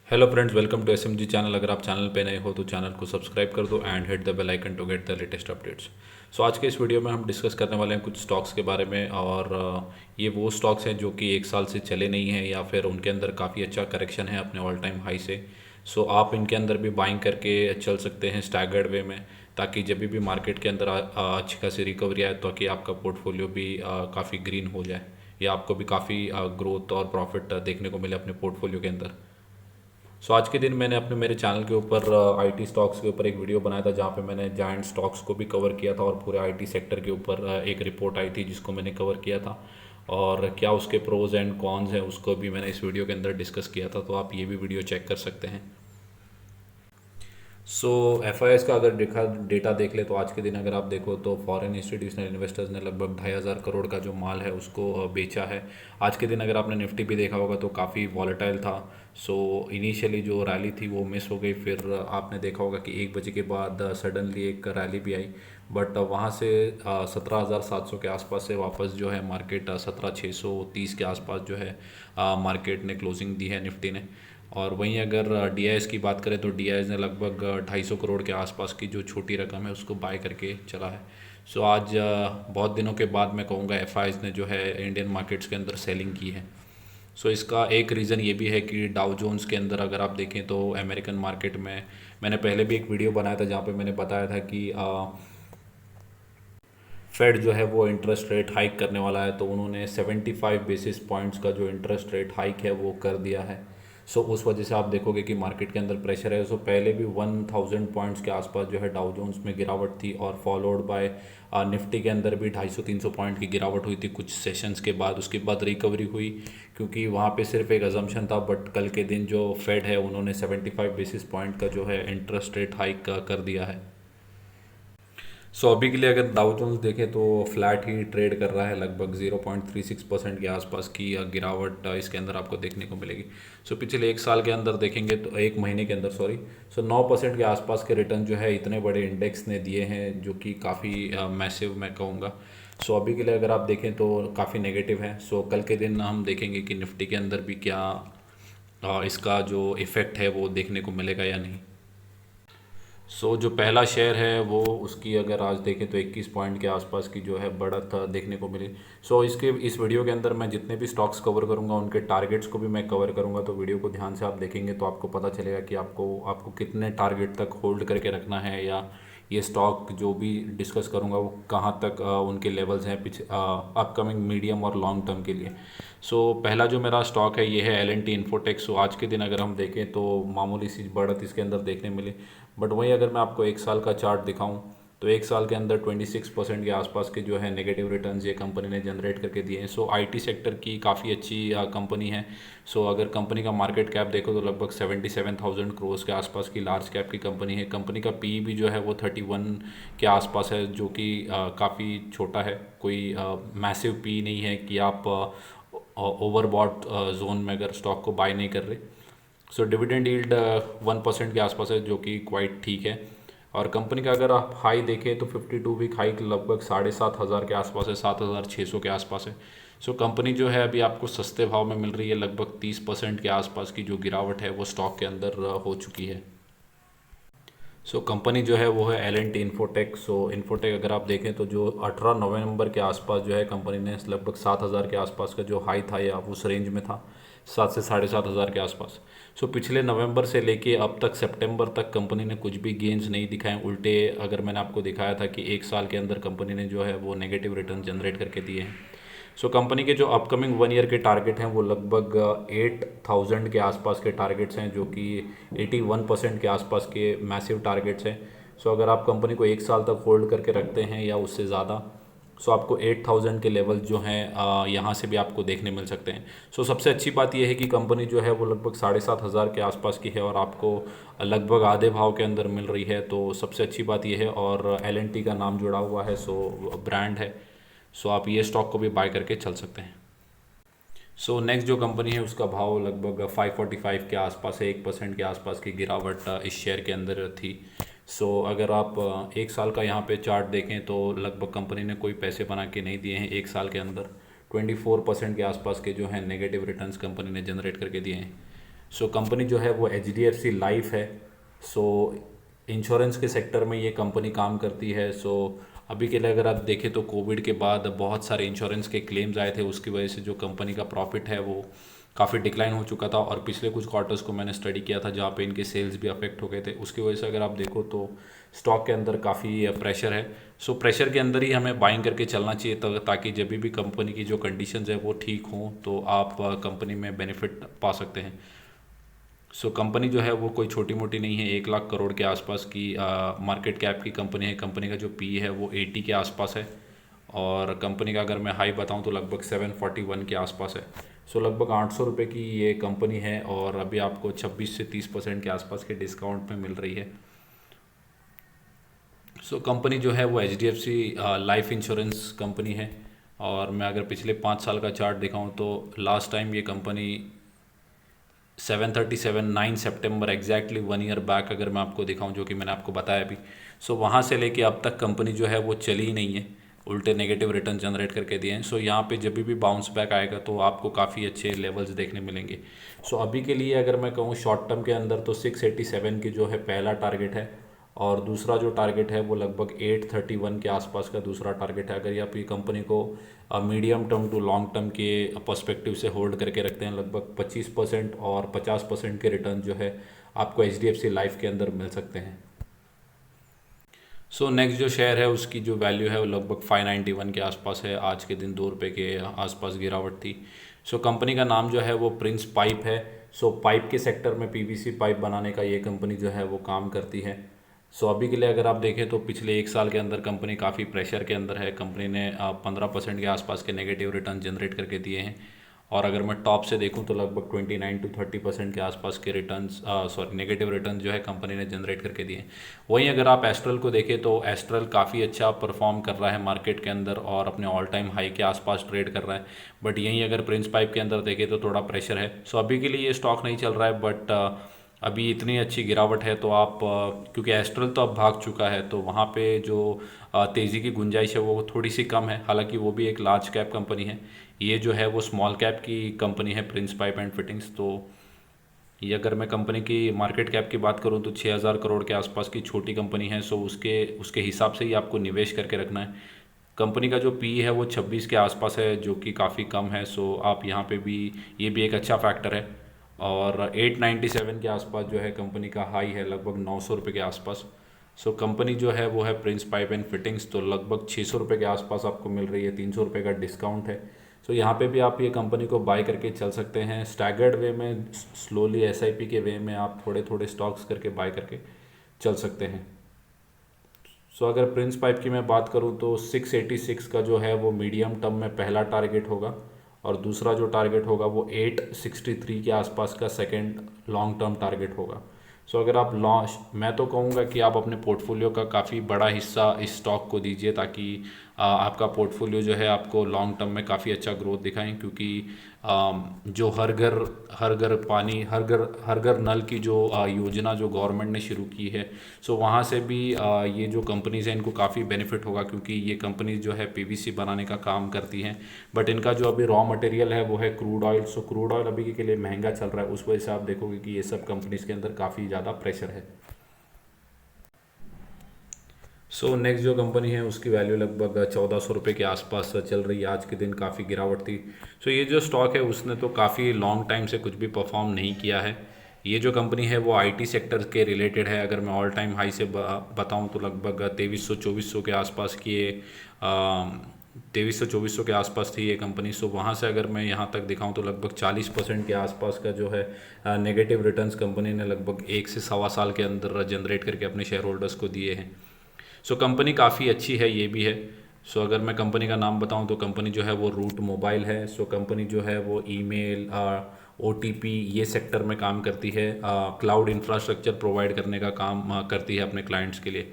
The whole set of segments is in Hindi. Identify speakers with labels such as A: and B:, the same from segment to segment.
A: Hello friends, welcome to SMG channel. अगर आप चैनल पे नए हो तो चैनल को सब्सक्राइब कर दो and hit the bell icon to get the latest updates. So आज के इस वीडियो में हम डिस्कस करने वाले हैं कुछ स्टॉक्स के बारे में। और ये वो स्टॉक्स हैं जो कि एक साल से चले नहीं हैं या फिर उनके अंदर काफ़ी अच्छा करेक्शन है अपने ऑल टाइम हाई से। सो आप इनके अंदर भी बाइंग करके चल सकते हैं स्टैगर्ड वे में, ताकि जब भी मार्केट के अंदर अच्छी खासी रिकवरी आए तो कि आपका पोर्टफोलियो भी काफ़ी ग्रीन हो जाए या आपको भी काफ़ी ग्रोथ और प्रॉफिट देखने को मिले अपने पोर्टफोलियो के अंदर। सो आज के दिन मैंने अपने मेरे चैनल के ऊपर आईटी स्टॉक्स के ऊपर एक वीडियो बनाया था, जहाँ पे मैंने जायंट स्टॉक्स को भी कवर किया था और पूरे आईटी सेक्टर के ऊपर एक रिपोर्ट आई थी जिसको मैंने कवर किया था। और क्या उसके प्रोज एंड कॉन्स हैं उसको भी मैंने इस वीडियो के अंदर डिस्कस किया था, तो आप ये भी वीडियो चेक कर सकते हैं। सो एफ का अगर देखा डेटा देख ले तो आज के दिन अगर आप देखो तो फॉरेन इंस्टीट्यूशनल इन्वेस्टर्स ने लगभग 2,500 करोड़ का जो माल है उसको बेचा है। आज के दिन अगर आपने निफ्टी भी देखा होगा तो काफ़ी वॉलेटाइल था। सो इनिशियली जो रैली थी वो मिस हो गई, फिर आपने देखा होगा कि 1 बजे के बाद सडनली एक रैली भी आई। बट वहाँ से 17,700 के आसपास से वापस जो है मार्केट 17,630 के आसपास जो है मार्केट ने क्लोजिंग दी है निफ्टी ने। और वहीं अगर डी की बात करें तो डी ने लगभग 250 करोड़ के आसपास की जो छोटी रकम है उसको बाय करके चला है। सो आज बहुत दिनों के बाद मैं कहूँगा एफ ने जो है इंडियन मार्केट्स के अंदर सेलिंग की है। सो इसका एक रीज़न ये भी है कि डाउ जोन्स के अंदर अगर आप देखें तो अमेरिकन मार्केट में मैंने पहले भी एक वीडियो बनाया था जहाँ पे मैंने बताया था कि फेड जो है वो इंटरेस्ट रेट हाइक करने वाला है, तो उन्होंने 75 बेसिस पॉइंट्स का जो इंटरेस्ट रेट हाइक है वो कर दिया है। सो उस वजह से आप देखोगे कि मार्केट के अंदर प्रेशर है। सो पहले भी 1000 पॉइंट्स के आसपास जो है डाउ जोन्स में गिरावट थी और फॉलोड बाय निफ्टी के अंदर भी 250-300 पॉइंट की गिरावट हुई थी कुछ सेशंस के बाद। उसके बाद रिकवरी हुई क्योंकि वहाँ पे सिर्फ एक अजम्पशन था, बट कल के दिन जो फेड है उन्होंने 75 बेसिस पॉइंट का जो है इंटरेस्ट रेट हाइक कर दिया है। सो अभी के लिए अगर डाउ जोन्स देखें तो फ्लैट ही ट्रेड कर रहा है, लगभग 0.36% के आसपास की गिरावट इसके अंदर आपको देखने को मिलेगी। सो पिछले एक साल के अंदर देखेंगे तो एक महीने के अंदर सॉरी, सो 9% के आसपास के रिटर्न जो है इतने बड़े इंडेक्स ने दिए हैं, जो कि काफ़ी मैसिव मैं कहूँगा। सो अभी के लिए अगर आप देखें तो काफ़ी नेगेटिव है। सो कल के दिन हम देखेंगे कि निफ्टी के अंदर भी क्या इसका जो इफ़ेक्ट है वो देखने को मिलेगा या नहीं। जो पहला शेयर है वो उसकी अगर आज देखें तो 21 पॉइंट के आसपास की जो है बढ़त देखने को मिली। इसके इस वीडियो के अंदर मैं जितने भी स्टॉक्स कवर करूंगा उनके टारगेट्स को भी मैं कवर करूंगा, तो वीडियो को ध्यान से आप देखेंगे तो आपको पता चलेगा कि आपको आपको कितने टारगेट तक होल्ड करके रखना है, या ये स्टॉक जो भी डिस्कस करूंगा वो कहाँ तक उनके लेवल्स हैं अपकमिंग मीडियम और लॉन्ग टर्म के लिए। पहला जो मेरा स्टॉक है ये है L&T इन्फोटेक। आज के दिन अगर हम देखें तो मामूली सी बढ़त इसके अंदर देखने मिली, बट वहीं अगर मैं आपको एक साल का चार्ट दिखाऊं तो एक साल के अंदर 26% के आसपास के जो है नेगेटिव रिटर्न्स ये कंपनी ने जनरेट करके दिए हैं। आईटी सेक्टर की काफ़ी अच्छी कंपनी है। अगर कंपनी का मार्केट कैप देखो तो लगभग 77,000 करोड़ के आसपास की लार्ज कैप की कंपनी है। कंपनी का पी भी जो है वो 31 के आसपास है, जो कि काफ़ी छोटा है, कोई मैसिव पी नहीं है कि आप ओवरबॉट जोन में अगर स्टॉक को बाय नहीं कर रहे। डिविडेंड यील्ड 1% के आसपास है, जो कि क्वाइट ठीक है। और कंपनी का अगर आप हाई देखें तो 52 वीक हाई लगभग 7,500 के आसपास है, 7,600 के आसपास है। कंपनी जो है अभी आपको सस्ते भाव में मिल रही है, लगभग 30% के आसपास की जो गिरावट है वो स्टॉक के अंदर हो चुकी है। कंपनी जो है वो है L&T इन्फोटेक। इन्फोटेक अगर आप देखें तो जो 18 नवंबर के आसपास जो है कंपनी ने लगभग 7,000 के आसपास का जो हाई था या उस रेंज में था, 7 से 7,500 के आसपास। पिछले नवंबर से लेके अब तक सितंबर तक कंपनी ने कुछ भी गेंस नहीं दिखाए, उल्टे अगर मैंने आपको दिखाया था कि एक साल के अंदर कंपनी ने जो है वो नेगेटिव रिटर्न जनरेट करके दिए हैं। कंपनी के जो अपकमिंग 1 ईयर के टारगेट हैं वो लगभग 8,000 के आसपास के टारगेट्स हैं, जो कि 81% के आसपास के मैसिव टारगेट्स हैं। अगर आप कंपनी को एक साल तक होल्ड करके रखते हैं या उससे ज़्यादा, आपको 8,000 के लेवल जो हैं यहाँ से भी आपको देखने मिल सकते हैं। सबसे अच्छी बात यह है कि कंपनी जो है वो लगभग 7,500 के आसपास की है और आपको लगभग आधे भाव के अंदर मिल रही है, तो सबसे अच्छी बात यह है। और L&T का नाम जुड़ा हुआ है, ब्रांड है। आप ये स्टॉक को भी बाय करके चल सकते हैं। नेक्स्ट जो कंपनी है उसका भाव लगभग 545 के आसपास है, 1% के आसपास की गिरावट इस शेयर के अंदर थी। अगर आप एक साल का यहाँ पे चार्ट देखें तो लगभग कंपनी ने कोई पैसे बना के नहीं दिए हैं एक साल के अंदर। 24% के आसपास के जो है नेगेटिव रिटर्न्स कंपनी ने जनरेट करके दिए हैं। सो कंपनी जो है वो HDFC लाइफ है। सो इंश्योरेंस के सेक्टर में ये कंपनी काम करती है। सो अभी के लिए अगर आप देखें तो कोविड के बाद बहुत सारे इंश्योरेंस के क्लेम्स आए थे, उसकी वजह से जो कंपनी का प्रॉफिट है वो काफ़ी डिक्लाइन हो चुका था। और पिछले कुछ क्वार्टर्स को मैंने स्टडी किया था जहाँ पे इनके सेल्स भी अफेक्ट हो गए थे, उसकी वजह से अगर आप देखो तो स्टॉक के अंदर काफ़ी प्रेशर है। सो प्रेशर के अंदर ही हमें बाइंग करके चलना चाहिए ताकि जब भी कंपनी की जो कंडीशंस है वो ठीक हों तो आप कंपनी में बेनिफिट पा सकते हैं। सो कंपनी जो है वो कोई छोटी मोटी नहीं है, 1 लाख करोड़ के आसपास की मार्केट कैप की कंपनी है। कंपनी का जो पी है वो 80 के आसपास है, और कंपनी का अगर मैं हाई बताऊं तो लगभग 741 के आसपास है। सो लगभग 800 रुपये की ये कंपनी है, और अभी आपको 26 से 30% के आसपास के डिस्काउंट में मिल रही है। सो कंपनी जो है वो HDFC लाइफ इंश्योरेंस कंपनी है। और मैं अगर पिछले 5 साल का चार्ट दिखाऊं तो लास्ट टाइम ये कंपनी 737 9 सितंबर एग्जैक्टली 1 ईयर बैक अगर मैं आपको दिखाऊं, जो कि मैंने आपको बताया अभी। सो वहाँ से लेके अब तक कंपनी जो है वो चली ही नहीं है, उल्टे नेगेटिव रिटर्न जनरेट करके दिए हैं। सो यहाँ पे जब भी बाउंस बैक आएगा तो आपको काफ़ी अच्छे लेवल्स देखने मिलेंगे। सो अभी के लिए अगर मैं कहूँ शॉर्ट टर्म के अंदर तो 687 की जो है पहला टारगेट है, और दूसरा जो टारगेट है वो लगभग 831 के आसपास का दूसरा टारगेट है। अगर ये आप ये कंपनी को medium term to long term के पर्सपेक्टिव से होल्ड करके रखते हैं, लगभग 25% और 50% के रिटर्न जो है आपको HDFC लाइफ के अंदर मिल सकते हैं। सो नेक्स्ट जो शेयर है उसकी जो वैल्यू है वो लगभग 591 के आसपास है। आज के दिन 2 रुपये के आसपास गिरावट थी। सो कंपनी का नाम जो है वो प्रिंस पाइप है। सो पाइप के सेक्टर में PVC पाइप बनाने का ये कंपनी जो है वो काम करती है। सो अभी के लिए अगर आप देखें तो पिछले 1 साल के अंदर कंपनी काफ़ी प्रेशर के अंदर है। कंपनी ने 15% के आसपास के नेगेटिव रिटर्न जनरेट करके दिए हैं, और अगर मैं टॉप से देखूं तो लगभग 29 to 30% के आसपास के रिटर्न्स नेगेटिव रिटर्न जो है कंपनी ने जनरेट करके दिए हैं। वहीं अगर आप एस्ट्रल को देखें तो एस्ट्रल काफ़ी अच्छा परफॉर्म कर रहा है मार्केट के अंदर और अपने ऑल टाइम हाई के आसपास ट्रेड कर रहा है। बट यहीं अगर प्रिंस पाइप के अंदर देखें तो थोड़ा प्रेशर है। सो अभी के लिए ये स्टॉक नहीं चल रहा है, बट अभी इतनी अच्छी गिरावट है तो आप क्योंकि एस्ट्रल तो अब भाग चुका है तो वहाँ पे जो तेज़ी की गुंजाइश है वो थोड़ी सी कम है। हालांकि वो भी एक लार्ज कैप कंपनी है, ये जो है वो स्मॉल कैप की कंपनी है प्रिंस पाइप एंड फिटिंग्स। तो ये अगर मैं कंपनी की मार्केट कैप की बात करूँ तो 6,000 करोड़ के आसपास की छोटी कंपनी है। सो उसके उसके हिसाब से ही आपको निवेश करके रखना है। कंपनी का जो पी है वो 26 के आसपास है, जो कि काफ़ी कम है। सो आप यहाँ पे भी, ये भी एक अच्छा फैक्टर है। और 897 के आसपास जो है कंपनी का हाई है, लगभग 900 रुपये के आसपास। सो कंपनी जो है वो है प्रिंस पाइप एंड फिटिंग्स, तो लगभग 600 रुपये के आसपास आपको मिल रही है, 300 रुपये का डिस्काउंट है। सो यहाँ पे भी आप ये कंपनी को बाय करके चल सकते हैं स्टैगर्ड वे में, स्लोली SIP के वे में आप थोड़े थोड़े स्टॉक्स करके बाय करके चल सकते हैं। सो अगर प्रिंस पाइप की मैं बात करूँ तो 686 का जो है वो मीडियम टर्म में पहला टारगेट होगा, और दूसरा जो टारगेट होगा वो 863 के आसपास का सेकंड लॉन्ग टर्म टारगेट होगा। सो अगर आप लॉन्च, मैं तो कहूँगा कि आप अपने पोर्टफोलियो का काफ़ी बड़ा हिस्सा इस स्टॉक को दीजिए, ताकि आपका पोर्टफोलियो जो है आपको लॉन्ग टर्म में काफ़ी अच्छा ग्रोथ दिखाएं। क्योंकि जो हर घर पानी, हर घर नल की जो योजना जो गवर्नमेंट ने शुरू की है, सो वहाँ से भी ये जो कंपनीज़ हैं इनको काफ़ी बेनिफिट होगा, क्योंकि ये कंपनीज जो है PVC बनाने का काम करती हैं। बट इनका जो अभी रॉ मटेरियल है वो है क्रूड ऑयल। सो क्रूड ऑयल अभी के लिए महंगा चल रहा है, उस वजह से आप देखोगे कि ये सब कंपनीज़ के अंदर काफ़ी ज़्यादा प्रेशर है। सो नेक्स्ट जो कंपनी है उसकी वैल्यू लगभग 1400 रुपये के आसपास चल रही है। आज के दिन काफ़ी गिरावट थी। सो ये जो स्टॉक है उसने तो काफ़ी लॉन्ग टाइम से कुछ भी परफॉर्म नहीं किया है। ये जो कंपनी है वो IT सेक्टर के रिलेटेड है। अगर मैं ऑल टाइम हाई से बताऊं तो लगभग 2300-2400 के आसपास की ये 2300-2400 के आसपास थी ये कंपनी। सो वहाँ से अगर मैं यहाँ तक दिखाऊं तो लगभग 40% के आसपास का जो है नेगेटिव रिटर्न्स कंपनी ने लगभग 1 से 1.25 साल के अंदर जनरेट करके अपने शेयर होल्डर्स को दिए हैं। सो कंपनी काफ़ी अच्छी है, ये भी है। सो अगर मैं कंपनी का नाम बताऊं तो कंपनी जो है वो रूट मोबाइल है। सो कंपनी जो है वो ईमेल, OTP ये सेक्टर में काम करती है, क्लाउड इंफ्रास्ट्रक्चर प्रोवाइड करने का काम करती है अपने क्लाइंट्स के लिए।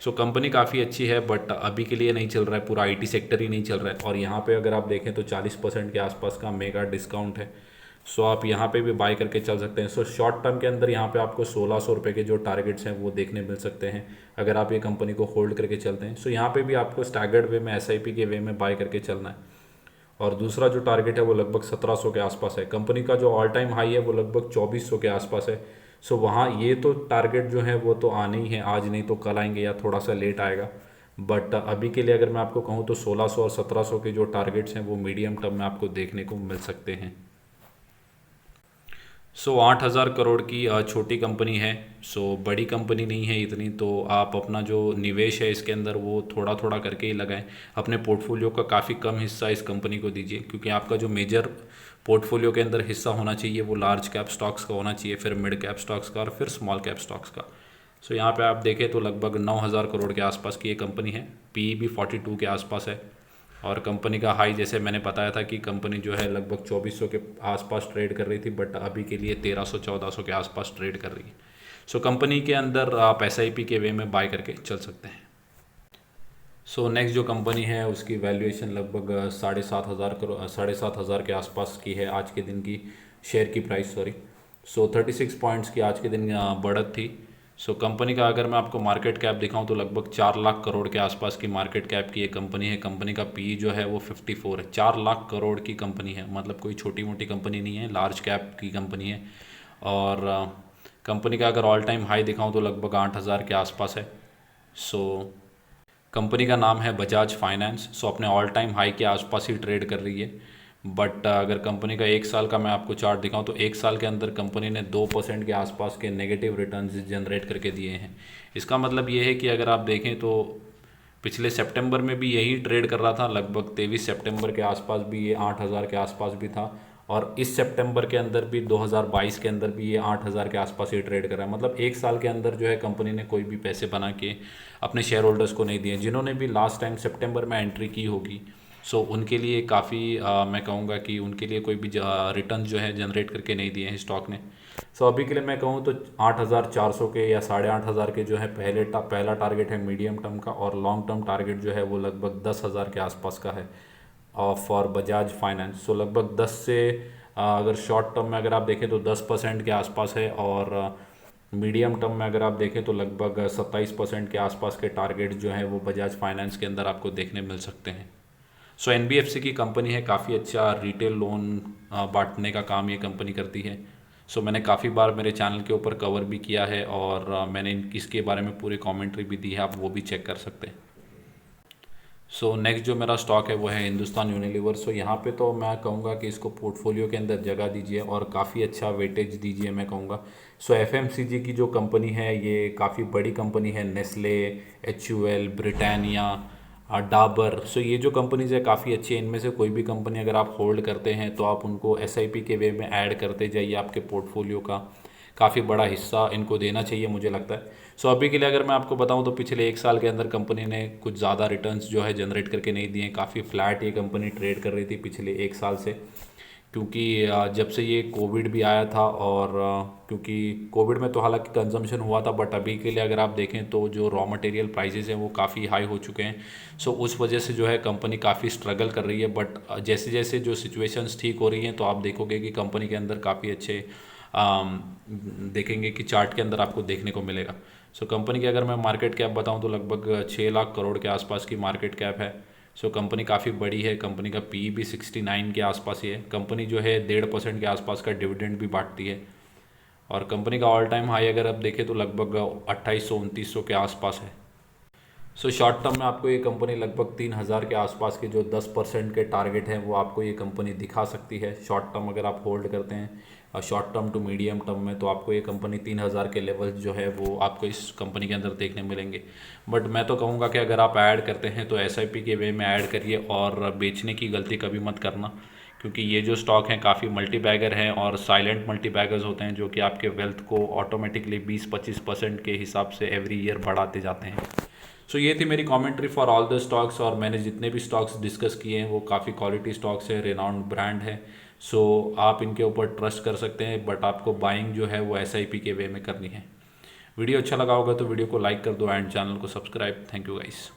A: सो कंपनी काफ़ी अच्छी है, बट अभी के लिए नहीं चल रहा है, पूरा IT सेक्टर ही नहीं चल रहा है। और यहाँ पे अगर आप देखें तो 40% के आसपास का मेगा डिस्काउंट है। सो आप यहाँ पे भी बाय करके चल सकते हैं। सो शॉर्ट टर्म के अंदर यहाँ पे आपको 1600 रुपये के जो टारगेट्स हैं वो देखने मिल सकते हैं अगर आप ये कंपनी को होल्ड करके चलते हैं। सो यहाँ पे भी आपको स्टैगर्ड वे में SIP के वे में बाय करके चलना है। और दूसरा जो टारगेट है वो लगभग 1700 के आसपास है। कंपनी का जो ऑल टाइम हाई है वो लगभग 2400 के आसपास है। सो वहाँ ये तो टारगेट जो है वो तो आने ही है, आज नहीं तो कल आएंगे या थोड़ा सा लेट आएगा। बट अभी के लिए अगर मैं आपको कहूँ तो 1600 और 1700 के जो टारगेट्स हैं वो मीडियम टर्म में आपको देखने को मिल सकते हैं। 8,000 करोड़ की छोटी कंपनी है। बड़ी कंपनी नहीं है इतनी, तो आप अपना जो निवेश है इसके अंदर वो थोड़ा थोड़ा करके ही लगाएं। अपने पोर्टफोलियो का काफ़ी कम हिस्सा इस कंपनी को दीजिए, क्योंकि आपका जो मेजर पोर्टफोलियो के अंदर हिस्सा होना चाहिए वो लार्ज कैप स्टॉक्स का होना चाहिए, फिर मिड कैप स्टॉक्स का और फिर स्मॉल कैप स्टॉक्स का। यहाँ पे आप देखें तो लगभग 9,000 करोड़ के आसपास की ये कंपनी है। पी भी 42 के आसपास है। और कंपनी का हाई जैसे मैंने बताया था कि कंपनी जो है लगभग 2400 के आसपास ट्रेड कर रही थी, बट अभी के लिए 1300-1400 के आसपास ट्रेड कर रही है। कंपनी के अंदर आप SIP के वे में बाय करके चल सकते हैं। नेक्स्ट जो कंपनी है उसकी वैल्यूएशन लगभग 7,500 के आसपास की है आज के दिन की शेयर की प्राइस, सॉरी। 36 पॉइंट्स की आज के दिन बढ़त थी। कंपनी का अगर मैं आपको मार्केट कैप दिखाऊं तो लगभग 4 लाख करोड़ के आसपास की मार्केट कैप की ये कंपनी है। कंपनी का पी जो है वो 54 है। 4 लाख करोड़ की कंपनी है, मतलब कोई छोटी मोटी कंपनी नहीं है, लार्ज कैप की कंपनी है। और कंपनी का अगर ऑल टाइम हाई दिखाऊं तो लगभग 8,000 के आसपास है। कंपनी का नाम है बजाज फाइनेंस। अपने ऑल टाइम हाई के आसपास ही ट्रेड कर रही है। बट अगर कंपनी का एक साल का मैं आपको चार्ट दिखाऊं तो एक साल के अंदर कंपनी ने 2% के आसपास के नेगेटिव रिटर्न्स जनरेट करके दिए हैं। इसका मतलब ये है कि अगर आप देखें तो पिछले सितंबर में भी यही ट्रेड कर रहा था, लगभग 23 सितंबर के आसपास भी ये 8,000 के आसपास भी था। और इस सितंबर के अंदर भी 2022 के अंदर भी ये 8,000 के आसपास ही ट्रेड कर रहा है। मतलब एक साल के अंदर जो है कंपनी ने कोई भी पैसे बना के अपने शेयर होल्डर्स को नहीं दिए। जिन्होंने भी लास्ट टाइम सितंबर में एंट्री की होगी उनके लिए काफ़ी मैं कहूँगा कि उनके लिए कोई भी रिटर्न जो है जनरेट करके नहीं दिए हैं स्टॉक ने। अभी के लिए मैं कहूँ तो 8,400 के या 8,500 के जो है पहला टारगेट है मीडियम टर्म का, और लॉन्ग टर्म टारगेट जो है वो लगभग 10,000 के आसपास का है फॉर बजाज फाइनेंस। लगभग 10 से अगर शॉर्ट टर्म में अगर आप देखें तो 10% के आसपास है, और मीडियम टर्म में अगर आप देखें तो लगभग 27% के आसपास के टारगेट जो हैं वो बजाज फाइनेंस के अंदर आपको देखने मिल सकते हैं। NBFC की कंपनी है, काफ़ी अच्छा रिटेल लोन बांटने का काम ये कंपनी करती है। मैंने काफ़ी बार मेरे चैनल के ऊपर कवर भी किया है, और मैंने इसके बारे में पूरी कमेंट्री भी दी है, आप वो भी चेक कर सकते हैं। नेक्स्ट जो मेरा स्टॉक है वो है हिंदुस्तान यूनिलीवर। यहाँ पे तो मैं कहूँगा कि इसको पोर्टफोलियो के अंदर जगह दीजिए और काफ़ी अच्छा वेटेज दीजिए मैं कहूँगा। FMCG की जो कंपनी है ये काफ़ी बड़ी कंपनी है। नेस्ले, HUL, ब्रिटानिया, डाबर, ये जो कंपनीज़ है काफ़ी अच्छी है। इनमें से कोई भी कंपनी अगर आप होल्ड करते हैं तो आप उनको SIP के वे में ऐड करते जाइए। आपके पोर्टफोलियो का काफ़ी बड़ा हिस्सा इनको देना चाहिए मुझे लगता है। अभी के लिए अगर मैं आपको बताऊं तो पिछले एक साल के अंदर कंपनी ने कुछ ज़्यादा रिटर्न्स जो है जनरेट करके नहीं दिए। काफ़ी फ्लैट ये कंपनी ट्रेड कर रही थी पिछले एक साल से, क्योंकि जब से ये कोविड भी आया था, और क्योंकि कोविड में तो हालांकि कंजम्पशन हुआ था, बट अभी के लिए अगर आप देखें तो जो रॉ मटेरियल प्राइसेस हैं वो काफ़ी हाई हो चुके हैं। उस वजह से जो है कंपनी काफ़ी स्ट्रगल कर रही है। बट जैसे जैसे जो सिचुएशंस ठीक हो रही हैं तो आप देखोगे कि कंपनी के अंदर काफ़ी अच्छे देखेंगे कि चार्ट के अंदर आपको देखने को मिलेगा। कंपनी की अगर मैं मार्केट कैप बताऊं तो लगभग 6 लाख करोड़ के आसपास की मार्केट कैप है। कंपनी काफ़ी बड़ी है। कंपनी का PE भी 69 के आसपास ही है। कंपनी जो है 1.5% के आसपास का डिविडेंड भी बांटती है। और कंपनी का ऑल टाइम हाई अगर आप देखें तो लगभग 2800-2900 के आसपास है। शॉर्ट टर्म में आपको ये कंपनी लगभग 3,000 के आसपास के जो 10% के टारगेट हैं वो आपको ये कंपनी दिखा सकती है। शॉर्ट टर्म अगर आप होल्ड करते हैं और short term to medium term में, तो आपको ये कंपनी 3,000 के लेवल जो है वो आपको इस कंपनी के अंदर देखने मिलेंगे। बट मैं तो कहूँगा कि अगर आप ऐड करते हैं तो SIP के वे में ऐड करिए, और बेचने की गलती कभी मत करना, क्योंकि ये जो स्टॉक हैं काफ़ी मल्टी बैगर हैं और साइलेंट मल्टी बैगर्स होते हैं, जो कि आपके वेल्थ को ऑटोमेटिकली 20-25% के हिसाब से एवरी ईयर बढ़ाते जाते हैं। ये थी मेरी commentary for all the stocks, और मैंने जितने भी स्टॉक्स डिस्कस किए हैं वो काफ़ी क्वालिटी स्टॉक्स है, रेनाउंड ब्रांड है। आप इनके ऊपर ट्रस्ट कर सकते हैं, बट आपको बाइंग जो है वो SIP के वे में करनी है। वीडियो अच्छा लगा होगा तो वीडियो को लाइक कर दो एंड चैनल को सब्सक्राइब। Thank you guys.